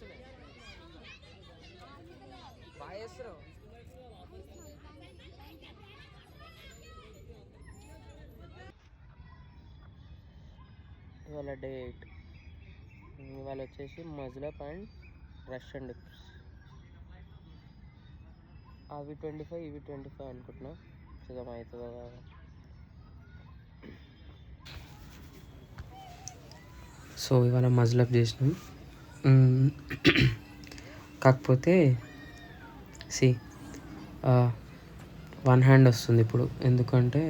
వస్తున్నాయి బాగా చేస్తున్నావు. ఇవాళ డే 8. ఇవాళ వచ్చేసి మజ్లప్ అండ్ రష్యన్ డిప్స్. అవి 25 ఇవి 25 అనుకుంటున్నా. చూద్దాం అవుతుందా కాదా. సో ఇవాళ మజ్లప్ చేసినాం. కాకపోతే సి 1 హ్యాండ్ వస్తుంది ఇప్పుడు. ఎందుకంటే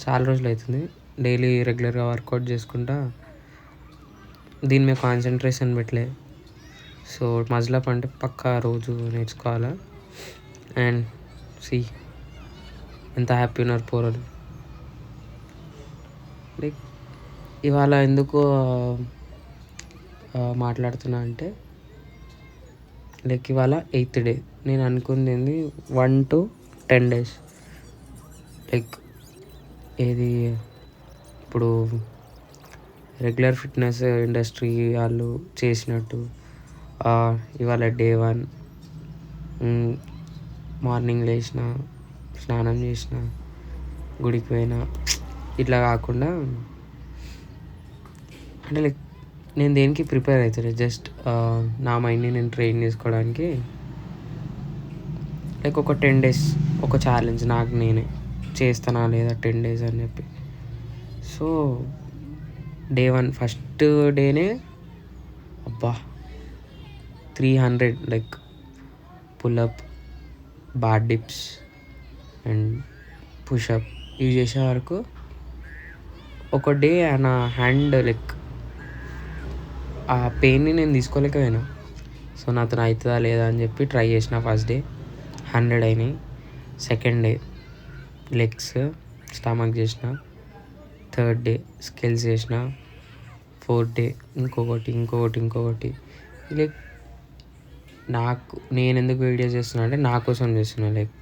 చాలా రోజులు అవుతుంది డైలీ రెగ్యులర్గా వర్కౌట్ చేసుకుంటా దీని మీద కాన్సన్ట్రేషన్ పెట్టలే. సో మజ్లప్ అంటే పక్కా రోజు నేర్చుకోవాలా. అండ్ సి ఎంత హ్యాపీ ఉన్నారు పోరలు. లైక్ ఇవాళ ఎందుకు మాట్లాడుతున్నా అంటే లైక్ ఇవాళ 8th డే. నేను అనుకుంది 1 to 10 days. లైక్ ఏది ఇప్పుడు రెగ్యులర్ ఫిట్నెస్ ఇండస్ట్రీ వాళ్ళు చేసినట్టు ఇవాళ డే 1 మార్నింగ్ లేచిన, స్నానం చేసిన, గుడికి పోయినా, ఇట్లా కాకుండా అంటే లైక్ నేను దేనికి ప్రిపేర్ అవుతాను. జస్ట్ నా మైండ్ని నేను ట్రైన్ చేసుకోవడానికి లైక్ ఒక 10 days ఒక ఛాలెంజ్ నాకు నేనే చేస్తానా లేదా 10 days అని చెప్పి. సో డే 1 ఫస్ట్ డేనే అబ్బా 300 like pull up, bar dips and pushup ఇవి చేసే వరకు ఒక డే నా హ్యాండ్ లైక్ ఆ పెయిన్ని నేను తీసుకోలేకపోయినా. సో నాతో అవుతుందా లేదా అని చెప్పి ట్రై చేసిన. ఫస్ట్ డే 100 అయినాయి. సెకండ్ డే లెగ్స్, స్టమక్ చేసిన. థర్డ్ డే స్కిల్స్ చేసిన. ఫోర్త్ డే ఇంకొకటి లైక్ నేను ఎందుకు వీడియోస్ చేస్తున్నా అంటే నా కోసం చేస్తున్నా. లైక్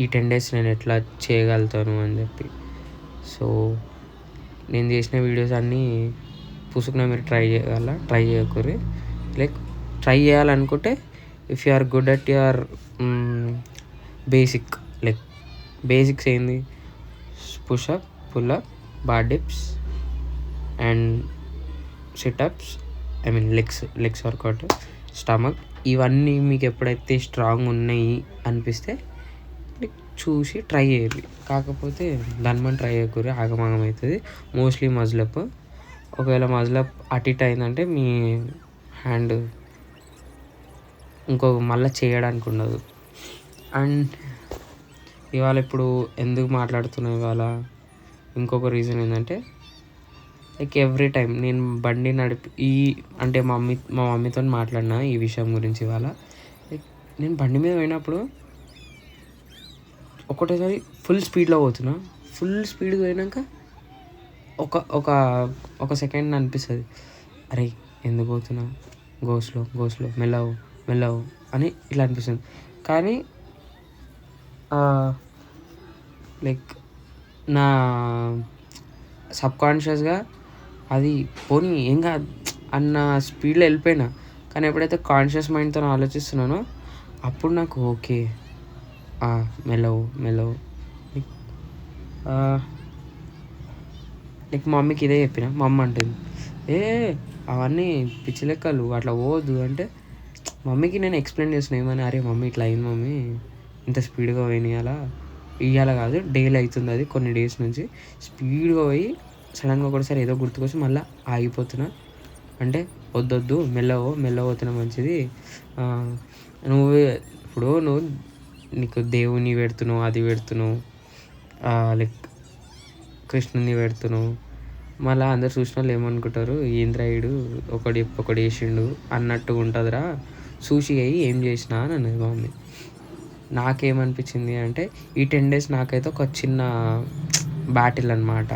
ఈ 10 days నేను ఎట్లా చేయగలుగుతాను అని చెప్పి. సో నేను చేసిన వీడియోస్ అన్నీ పుసుకున మీరు ట్రై చేయకూరి. లైక్ ట్రై చేయాలనుకుంటే if you are good at your basic like basics ఏంది pushup, pull up, bar dips and situps, legs workout, stomach, ఇవన్నీ మీకు ఎప్పుడైతే స్ట్రాంగ్ ఉన్నాయి అనిపిస్తే చూసి ట్రై చేయాలి. కాకపోతే దాని మనం ట్రై చేయకూరి ఆగమాగం అవుతుంది. మోస్ట్లీ మజ్లప్. ఒకవేళ మజ్లప్ అటు ఇటు అయిందంటే మీ హ్యాండ్ మళ్ళీ చేయడానికి ఉండదు. అండ్ ఇవాళ ఇప్పుడు ఎందుకు మాట్లాడుతున్నా ఇవాళ ఇంకొక రీజన్ ఏంటంటే లైక్ ఎవ్రీ టైం నేను బండి నడిపి అంటే మా మమ్మీతో మాట్లాడినా ఈ విషయం గురించి. ఇవాళ లైక్ నేను బండి మీద పోయినప్పుడు ఒకటేసారి ఫుల్ స్పీడ్లో పోతున్నా. ఫుల్ స్పీడ్గా పోయినాక ఒక సెకండ్ అనిపిస్తుంది, అరే ఎందుకు పోతున్నా, గోస్లో మెల్లవు అని ఇట్లా అనిపిస్తుంది. కానీ లైక్ నా సబ్కాన్షియస్గా అది పోనీ ఏం కాదు అన్న స్పీడ్లో వెళ్ళిపోయినా. కానీ ఎప్పుడైతే కాన్షియస్ మైండ్తో ఆలోచిస్తున్నానో అప్పుడు నాకు ఓకే మెల్లవు లైక్ మా మమ్మీకి ఇదే చెప్పిన. మా అమ్మ అంటుంది అవన్నీ పిచ్చి లెక్కలు అట్లా పోవద్దు అంటే మమ్మీకి నేను ఎక్స్ప్లెయిన్ చేసిన ఏమని, అరే మమ్మీ ఇట్లా అయింది మమ్మీ, ఇంత స్పీడ్గా పోయినాయి ఇవాళ కాదు డైలీ అవుతుంది. అది కొన్ని డేస్ నుంచి స్పీడ్గా పోయి సడన్గా ఒకటిసారి ఏదో గుర్తుకొచ్చి మళ్ళీ ఆగిపోతున్నా. అంటే వద్దొద్దు మెల్లగా పోతున్నా మంచిది. నువ్వు నీకు దేవుని పెడుతున్నావు, అది పెడుతున్నావు, లైక్ కృష్ణుని పెడుతున్నావు, మళ్ళీ అందరు చూసిన వాళ్ళు ఏమనుకుంటారు, ఇంద్రాయుడు ఒకటి వేసిండు అన్నట్టు ఉంటుందిరా, చూసి అయ్యి ఏం చేసినా అని అన్నది మా మమ్మీ. నాకేమనిపించింది అంటే ఈ 10 days నాకైతే ఒక చిన్న బ్యాటిల్ అనమాట.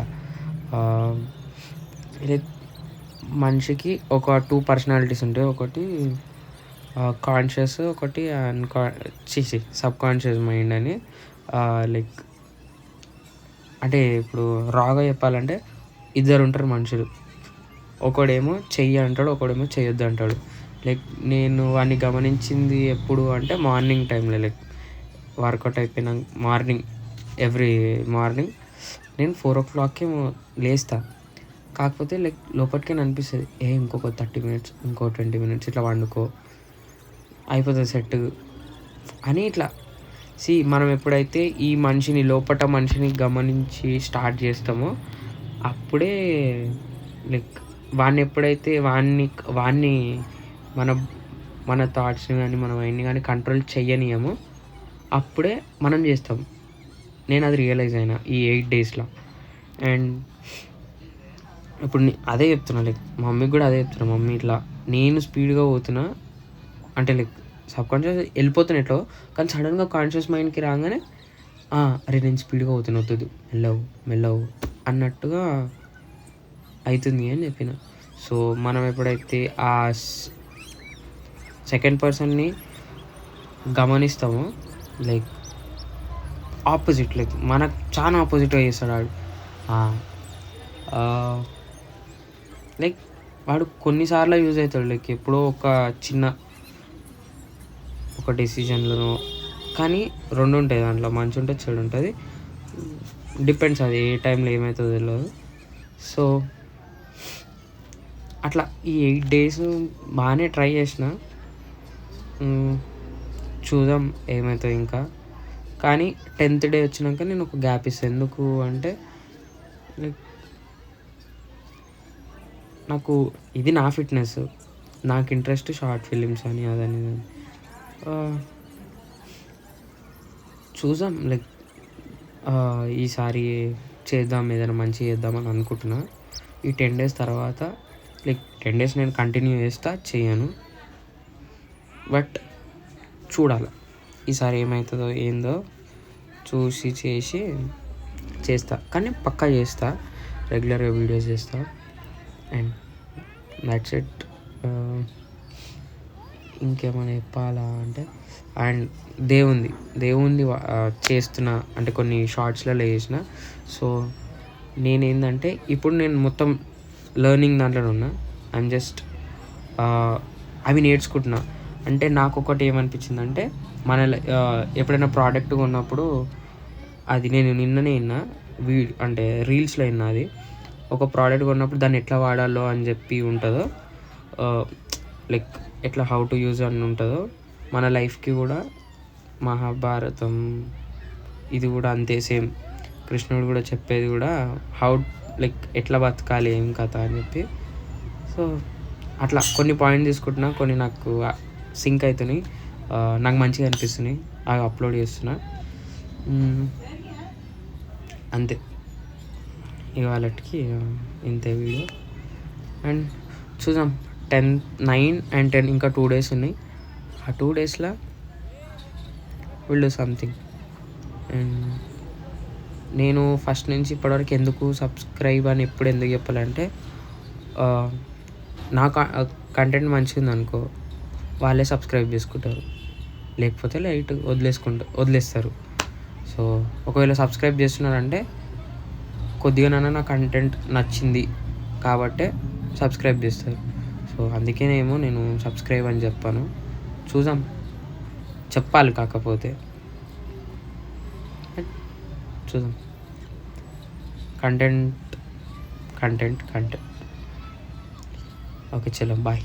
లైక్ మనిషికి ఒక 2 పర్సనాలిటీస్ ఉంటాయి. ఒకటి కాన్షియస్, ఒకటి సబ్ కాన్షియస్ మైండ్ అని. లైక్ అంటే ఇప్పుడు రాగా చెప్పాలంటే 2 ఉంటారు మనుషులు. ఒకడేమో చెయ్యి అంటాడు, ఒకడేమో చెయ్యొద్దు అంటాడు. లైక్ నేను వాడిని గమనించింది ఎప్పుడు అంటే మార్నింగ్ టైంలో, లైక్ వర్కౌట్ అయిపోయినాక మార్నింగ్, ఎవ్రీ మార్నింగ్ నేను 4 o'clockకి లేస్తా. కాకపోతే లైక్ లోపలికే అనిపిస్తుంది, ఇంకొక 30 minutes, ఇంకో 20 minutes ఇట్లా వండుకో, అయిపోతుంది సెట్ అని. ఇట్లా మనం ఎప్పుడైతే ఈ మనిషిని గమనించి స్టార్ట్ చేస్తామో అప్పుడే లైక్ వాడిని ఎప్పుడైతే వాడిని మన మన థాట్స్ని కానీ మన మైండ్ని కానీ కంట్రోల్ చెయ్యనియమో అప్పుడే మనం చేస్తాం. నేను అది రియలైజ్ అయినా ఈ 8 daysలో. అండ్ ఇప్పుడు అదే చెప్తున్నా, లైక్ మా మమ్మీకి కూడా అదే చెప్తున్నా. మమ్మీ ఇట్లా నేను స్పీడ్గా పోతున్నా అంటే లైక్ సబ్కాన్షియస్ వెళ్ళిపోతున్నా ఎట్లో, కానీ సడన్గా కాన్షియస్ మైండ్కి రాగానే అరే నేను స్పీడ్గా పోతున్నా, వద్దు మెల్లవు అన్నట్టుగా అవుతుంది అని చెప్పిన. సో మనం ఎప్పుడైతే ఆ సెకండ్ పర్సన్ని గమనిస్తామో లైక్ ఆపోజిట్, లైక్ మనకు చాలా ఆపోజిట్గా చేస్తాడు వాడు. లైక్ వాడు కొన్నిసార్లు యూజ్ అవుతాడు, లైక్ ఎప్పుడో ఒక డెసిషన్లను, కానీ 2 ఉంటాయి దాంట్లో, మంచి ఉంటుంది చెడు ఉంటుంది, డిపెండ్స్ అది ఏ టైంలో ఏమవుతుందో తెలియదు. సో అట్లా ఈ 8 days బాగానే ట్రై చేసిన, చూద్దాం ఏమవుతుంది ఇంకా. కానీ 10th day వచ్చినాక నేను ఒక గ్యాప్ ఇస్తాను. ఎందుకు అంటే లైక్ నాకు ఇది నా ఫిట్నెస్, నాకు ఇంట్రెస్ట్ షార్ట్ ఫిలిమ్స్ అని అదని చూద్దాం. లైక్ ఈసారి చేద్దాం, ఏదైనా మంచి చేద్దామని అనుకుంటున్నా. ఈ 10 days తర్వాత లైక్ 10 days నేను కంటిన్యూ చేయను, బట్ చూడాలి ఈసారి ఏమవుతుందో ఏందో చూసి చేస్తా. కానీ పక్కా చేస్తా, రెగ్యులర్గా వీడియోస్ చేస్తా. And that's it. ఇంకేమైనా చెప్పాలా అంటే, అండ్ దేవుంది చేస్తున్నా అంటే కొన్ని షార్ట్స్లలో చేసిన. సో నేనేందంటే ఇప్పుడు నేను మొత్తం లెర్నింగ్ దాంట్లో ఉన్నా. ఐఎమ్ జస్ట్ అవి నేర్చుకుంటున్నా. అంటే నాకు ఒకటి ఏమనిపించిందంటే, ఎప్పుడైనా ప్రోడక్ట్ కొన్నప్పుడు అది నేను నిన్ననే అంటే రీల్స్లో అది ఒక ప్రోడక్ట్ కొన్నప్పుడు దాన్ని ఎట్లా వాడాలో అని చెప్పి ఉంటుందో, లైక్ ఎట్లా హౌ టు యూజ్ అని ఉంటుందో, మన లైఫ్కి కూడా మహాభారతం ఇది కూడా అంతే సేమ్. కృష్ణుడు కూడా చెప్పేది కూడా లైక్ ఎట్లా బతకాలి ఏం కథ అని చెప్పి. సో అట్లా కొన్ని పాయింట్ తీసుకుంటున్నా, కొన్ని నాకు సింక్ అవుతున్నాయి, నాకు మంచిగా అనిపిస్తున్నాయి, అవి అప్లోడ్ చేస్తున్నా. అంతే, ఇవాళకి ఇంతే వీడియో. అండ్ చూద్దాం, 9 and 10 ఇంకా 2 days ఉన్నాయి. ఆ 2 daysలో విల్ డూ సంథింగ్. అండ్ నేను ఫస్ట్ నుంచి ఇప్పటివరకు ఎందుకు సబ్స్క్రైబ్ అని ఎందుకు చెప్పాలంటే, నా కంటెంట్ మంచిగా ఉందనుకో వాళ్ళే సబ్స్క్రైబ్ చేసుకుంటారు, లేకపోతే లైట్ వదిలేస్తారు. సో ఒకవేళ సబ్స్క్రైబ్ చేస్తున్నారంటే కొద్దిగానైనా నా కంటెంట్ నచ్చింది కాబట్టే సబ్స్క్రైబ్ చేస్తారు. సో అందుకేనేమో నేను సబ్స్క్రైబ్ అని చెప్పాను. చూద్దాం, చెప్పాలి కాకపోతే చూద్దాం. కంటెంట్ ఓకే, చలో బాయ్.